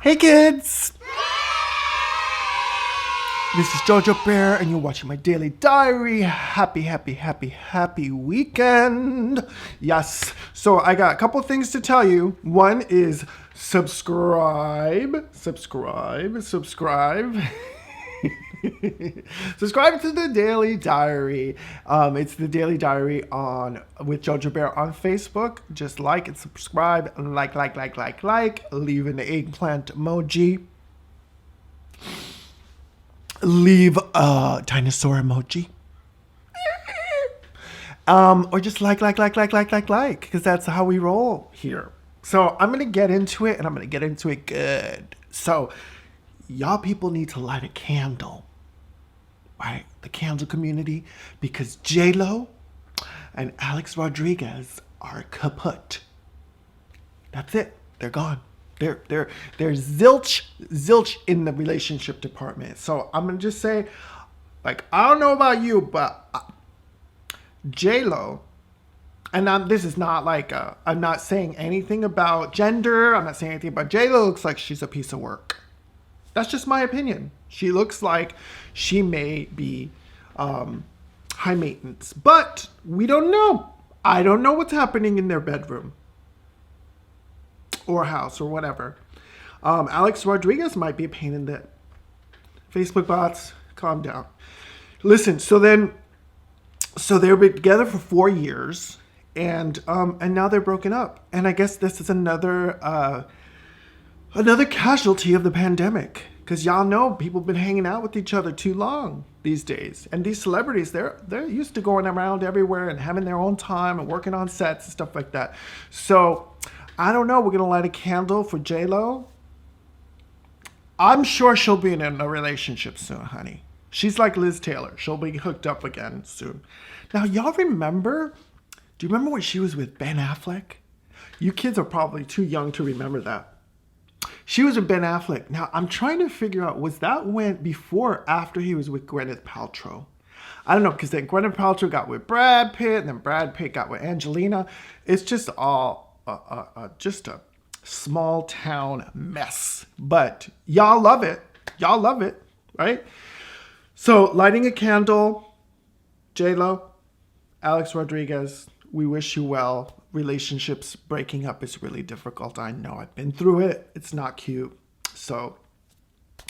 Hey kids! This is JoJo Bear and you're watching my daily diary. Happy weekend. Yes. So I got a couple things to tell you. One is subscribe. Subscribe to the Daily Diary. It's the Daily Diary with JoJo Bear on Facebook. Just like and subscribe. Like. Leave an eggplant emoji. Leave a dinosaur emoji. Or just like, because that's how we roll here. So I'm going to get into it, and I'm going to get into it good. So y'all people need to light a candle, right? The candle community, because J-Lo and Alex Rodriguez are kaput. That's it. They're gone. They're zilch in the relationship department. So I'm gonna just say, like, I don't know about you, but J-Lo, and this is not like I'm not saying anything about gender. I'm not saying anything about J-Lo. Looks like she's a piece of work. That's just my opinion. She looks like she may be high maintenance, but we don't know. I don't know what's happening in their bedroom or house or whatever. Alex Rodriguez might be a pain in the Facebook bots. Calm down. Listen. So they've been together for 4 years, and now they're broken up. And I guess this is another casualty of the pandemic, because y'all know people have been hanging out with each other too long these days. And these celebrities, they're used to going around everywhere and having their own time and working on sets and stuff like that. So I don't know. We're going to light a candle for J-Lo. I'm sure she'll be in a relationship soon, honey. She's like Liz Taylor. She'll be hooked up again soon. Now, y'all remember? Do you remember when she was with Ben Affleck? You kids are probably too young to remember that. She was with Ben Affleck. Now, I'm trying to figure out, was that before or after he was with Gwyneth Paltrow? I don't know, because then Gwyneth Paltrow got with Brad Pitt, and then Brad Pitt got with Angelina. It's just all just a small town mess, but y'all love it, right? So lighting a candle, J-Lo, Alex Rodriguez, we wish you well. Relationships breaking up is really difficult. I know, I've been through it. It's not cute. So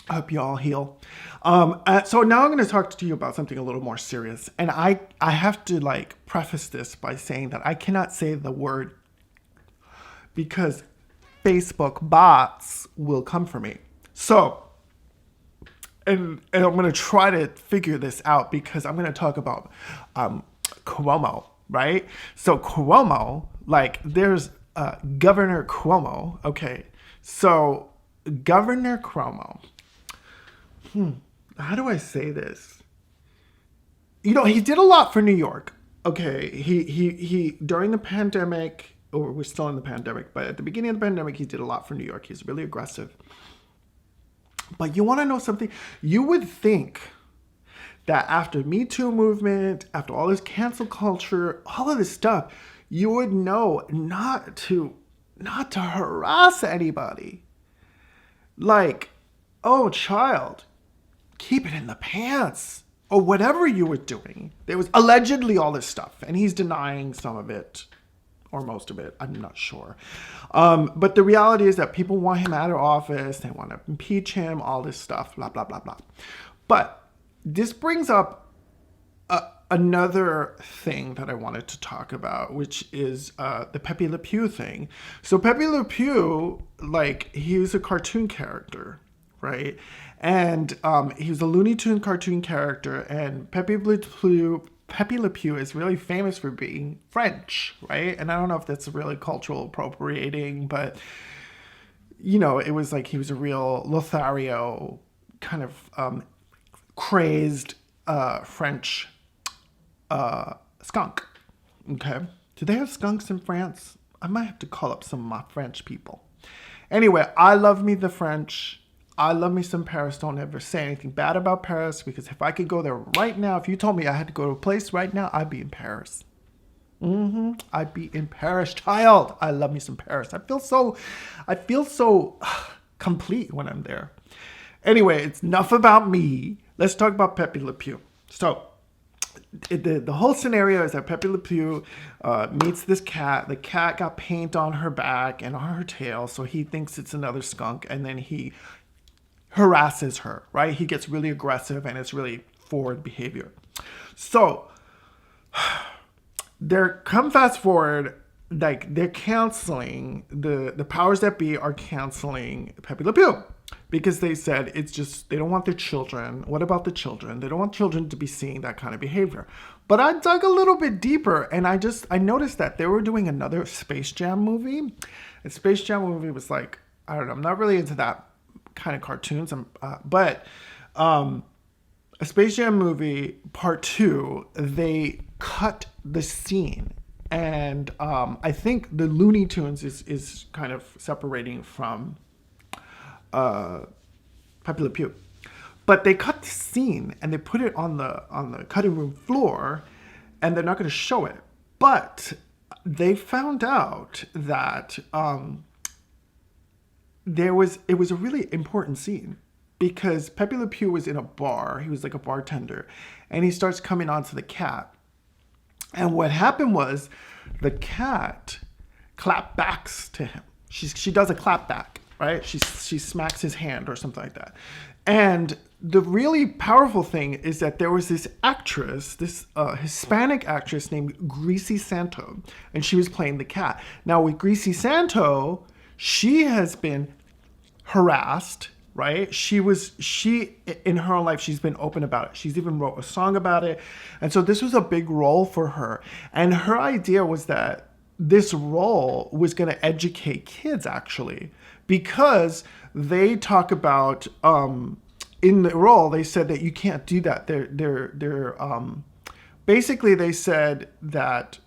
I hope you all heal. So now I'm going to talk to you about something a little more serious, and I have to preface this by saying that I cannot say the word because Facebook bots will come for me. So, and I'm going to try to figure this out, because I'm going to talk about Cuomo, right? So Cuomo, there's Governor Cuomo. Okay, so Governor Cuomo. How do I say this? You know, he did a lot for New York. Okay, he during the pandemic. Or we're still in the pandemic, but at the beginning of the pandemic, he did a lot for New York. He's really aggressive. But you want to know something? You would think that after Me Too movement, after all this cancel culture, all of this stuff, you would know not to harass anybody. Oh, child, keep it in the pants, or whatever you were doing. There was allegedly all this stuff, and he's denying some of it. Or most of it, I'm not sure. But the reality is that people want him out of office. They want to impeach him, all this stuff, blah, blah, blah, blah. But this brings up another thing that I wanted to talk about, which is the Pepe Le Pew thing. So Pepe Le Pew, he was a cartoon character, right? And he was a Looney Tunes cartoon character, and Pepe Le Pew is really famous for being French, right? And I don't know if that's really cultural appropriating, but, you know, it was he was a real Lothario kind of crazed French skunk. Okay. Do they have skunks in France? I might have to call up some of my French people. Anyway, I love me the French. I love me some Paris. Don't ever say anything bad about Paris, because if I could go there right now, if you told me I had to go to a place right now, I'd be in Paris. I'd be in Paris, child. I love me some Paris. I feel so complete when I'm there. Anyway, it's enough about me. Let's talk about Pepe Le Pew. So the whole scenario is that Pepe Le Pew meets this cat. The cat got paint on her back and on her tail, so he thinks it's another skunk, and then he harasses her, right? He gets really aggressive, and it's really forward behavior. So fast forward, like they're canceling, the powers that be are canceling Pepe Le Pew. Because they said it's just, they don't want their children. What about the children? They don't want children to be seeing that kind of behavior. But I dug a little bit deeper, and I noticed that they were doing another Space Jam movie. The Space Jam movie was like, I don't know, I'm not really into that kind of cartoons. But a Space Jam movie part 2, they cut the scene. And I think the Looney Tunes is kind of separating from Pepe Le Pew, but they cut the scene and they put it on the cutting room floor, and they're not going to show it. But they found out that it was a really important scene, because Pepe Le Pew was in a bar. He was like a bartender, and he starts coming onto the cat. And what happened was the cat clap backs to him. She does a clap back. Right? She smacks his hand or something like that. And the really powerful thing is that there was this actress, this Hispanic actress named Greasy Santo, and she was playing the cat. Now with Greasy Santo, she has been harassed, right? She in her life, she's been open about it. She's even wrote a song about it. And so this was a big role for her. And her idea was that this role was going to educate kids, actually, because they talk about in the role, they said that you can't do that. They're basically, they said that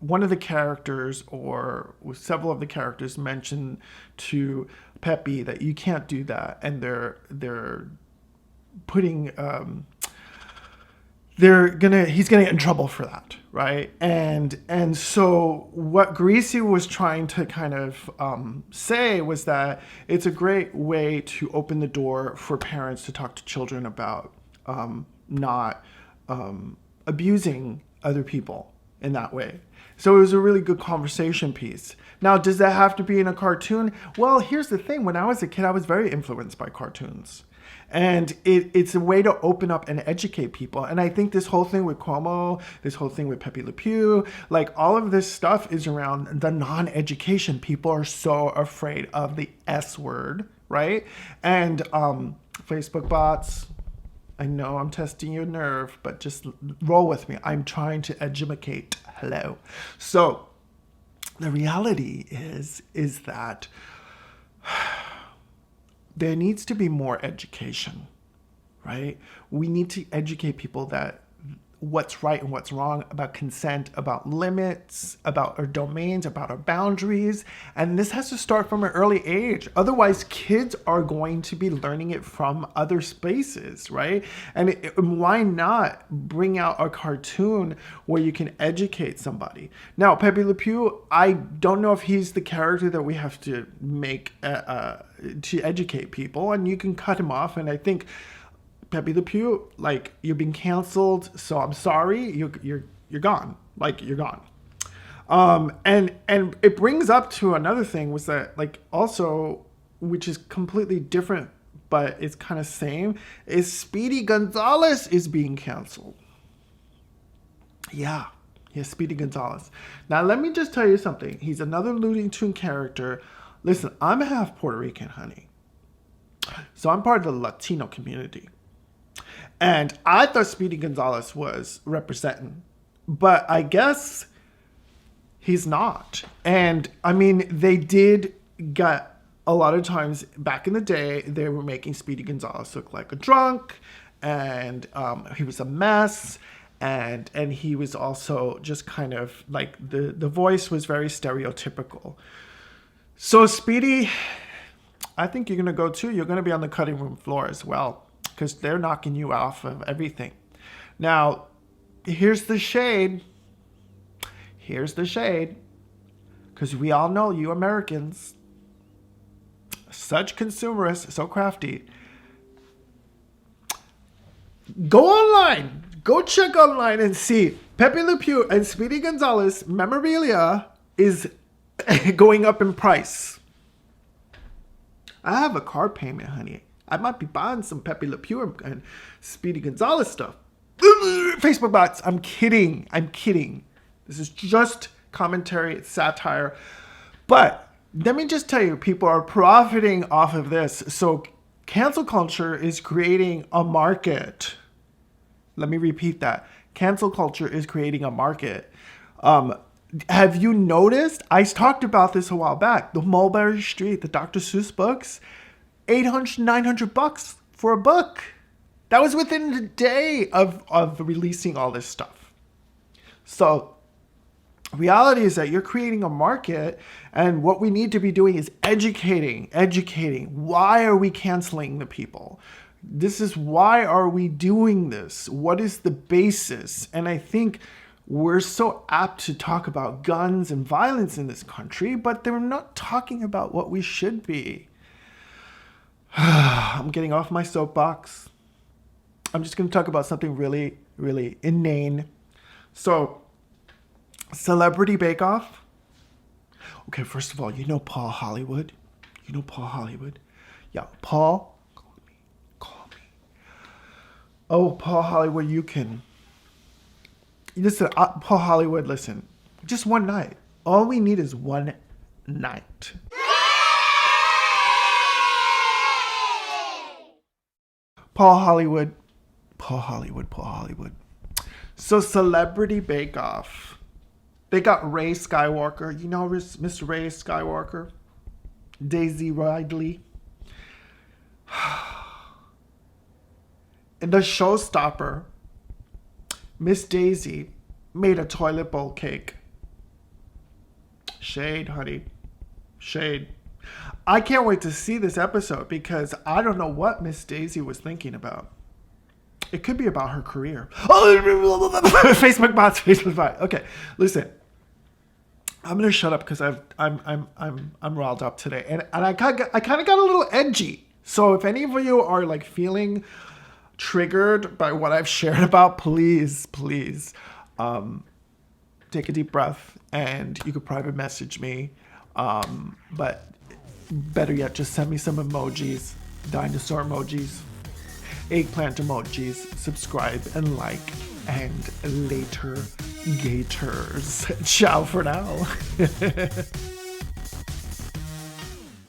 one of the characters, or several of the characters, mentioned to Pepe that you can't do that, and they're putting he's gonna get in trouble for that, right? And so what Greasy was trying to kind of say was that it's a great way to open the door for parents to talk to children about not abusing other people in that way. So it was a really good conversation piece. Now, does that have to be in a cartoon? Well, here's the thing. When I was a kid, I was very influenced by cartoons. And it's a way to open up and educate people. And I think this whole thing with Cuomo, this whole thing with Pepe Le Pew, like all of this stuff is around the non-education. People are so afraid of the S word, right? And Facebook bots, I know I'm testing your nerve, but just roll with me. I'm trying to educate. Hello. So the reality is that there needs to be more education, right? We need to educate people that what's right and what's wrong about consent, about limits, about our domains, about our boundaries. And this has to start from an early age. Otherwise, kids are going to be learning it from other spaces, right? And why not bring out a cartoon where you can educate somebody? Now, Pepe Le Pew, I don't know if he's the character that we have to make to educate people, and you can cut him off. And I think Pepe Le Pew, like, you're being canceled, so I'm sorry, you're gone. Like, you're gone. And it brings up to another thing, was that, like, also, which is completely different, but it's kind of same, is Speedy Gonzalez is being canceled. Yeah, Speedy Gonzalez. Now, let me just tell you something. He's another Looney Tune character. Listen, I'm half Puerto Rican, honey. So I'm part of the Latino community. And I thought Speedy Gonzalez was representing, but I guess he's not. And I mean, they did get a lot of times back in the day, they were making Speedy Gonzalez look like a drunk, and he was a mess. And he was also just kind of like, the voice was very stereotypical. So Speedy, I think you're going to go too. You're going to be on the cutting room floor as well, because they're knocking you off of everything. Now, here's the shade. Because we all know you Americans, such consumerists, so crafty. Go online. Go check online and see Pepe Le Pew and Speedy Gonzalez memorabilia is going up in price. I have a car payment, honey. I might be buying some Pepe Le Pew and Speedy Gonzalez stuff. Facebook bots. I'm kidding. This is just commentary. It's satire. But let me just tell you, people are profiting off of this. So cancel culture is creating a market. Let me repeat that. Cancel culture is creating a market. Have you noticed? I talked about this a while back. The Mulberry Street, the Dr. Seuss books, $800, $900 for a book. That was within a day of releasing all this stuff. So reality is that you're creating a market, and what we need to be doing is educating. Why are we canceling the people? This is why are we doing this? What is the basis? And I think we're so apt to talk about guns and violence in this country, but they're not talking about what we should be. I'm getting off my soapbox. I'm just going to talk about something really, really inane. So, Celebrity Bake Off. Okay, first of all, you know Paul Hollywood? Yeah, Paul. Call me. Oh, Paul Hollywood, you can. Listen, Paul Hollywood, listen. Just one night. All we need is one night. Paul Hollywood. So Celebrity Bake Off. They got Ray Skywalker. You know Miss Ray Skywalker? Daisy Ridley. And the showstopper, Miss Daisy, made a toilet bowl cake. Shade, honey. Shade. I can't wait to see this episode because I don't know what Miss Daisy was thinking about. It could be about her career. Oh, Facebook bots. Okay, listen. I'm gonna shut up because I'm riled up today, and I kind of got a little edgy. So if any of you are like feeling triggered by what I've shared about, please, take a deep breath, and you could private message me. But better yet, just send me some emojis, dinosaur emojis, eggplant emojis, subscribe and like, and later gators. Ciao for now.